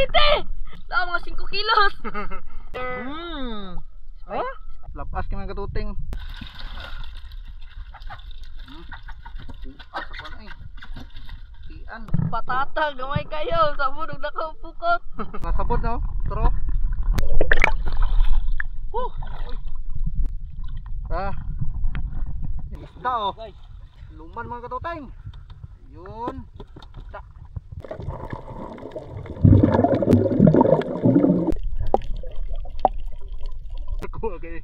putiti! Mga 5 kilos! Oh? Lapas ka mga katuting. Asa ko na eh. Tian. Patatag, gamay kayo. Sabon, huwag na ka pukot. Nasabot na oh. Turo. Ah. Isda oh. Luman mga katuting. Yun. Isda. Okay.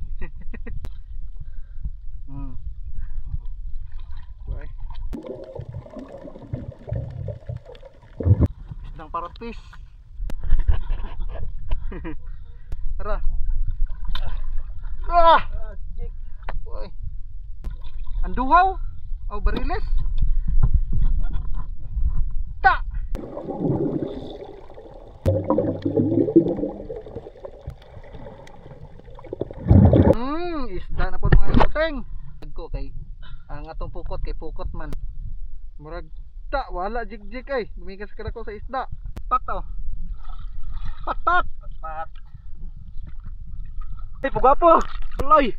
Okay. Isdang parapis. Tara. Oy. Anduhaw? Oh, bariles. Ta. Isda na po mga katuting. Agko kay ang atong pukot kay pukot man. Murag ta wala jigjig ay. Bumigas ka ko sa isda. Pat oh. Pat. Ay pugwapo. Tuloy.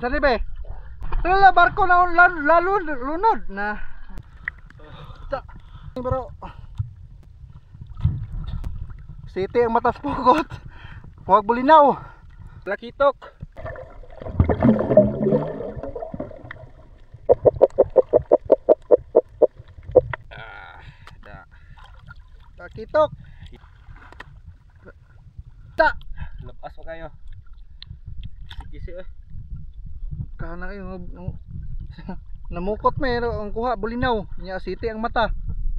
Saan be? Tala barko na lalo lunod na. Bro. City ang matas pukot. Huwag bulinaw. Lakitok. Lakitok. Ta. Lepas pa kayo. Sige eh. Kana kayo namukot mayro ang kuha bulinaw. Nya city ang mata.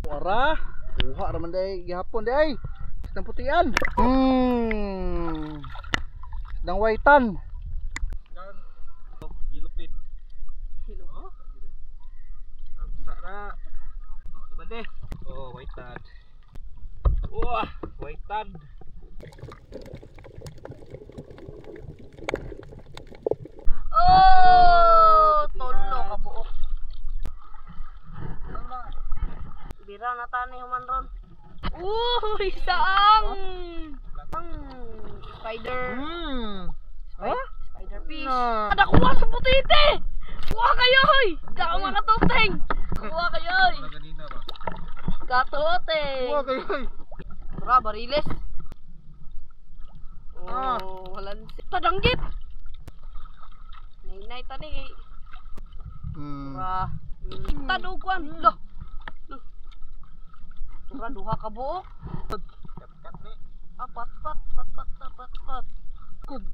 Wara. Kuha raman day gihapon day. Isdang putian. Isdang waitan. Gilupin. Oh. Sara. Bade. Oh, waitan. Wah, waitan. Oh, tolo ka buok. Bira na tani human ron. Isaang spider. Spider fish. Ada kuha sa putiti. Kuha kayo hoy. Daka mga katuteng. Kuha kayo hoy. Ganina ba? Katuteng. Kuha kayo. Tara, bariles. Oh, walang tadanggit. Nay tani. Tara. Taduguan. Loh. Tara, duha ka buok. Kat ni. Pat. Kug.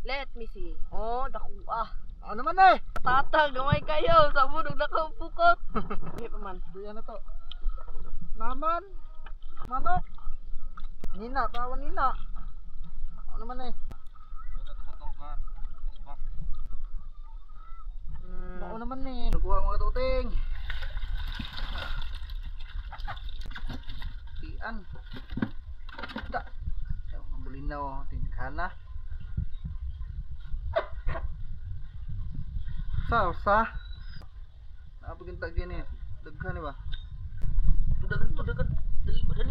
Let me see. Oh, dakuha. Ano man eh? Tatag, gamay kayo. Sabon, huwag na ka pukot. Hindi pa man. Buya na to. Naman. Manok. Nina, tawan nina. Ano man eh? Ano naman eh? Nakuha mga tuting. Tian. Ta. Ang bulinaw, tingkana. Sa. Apa kita gini? Daghan ba? Dagan. Dali ba?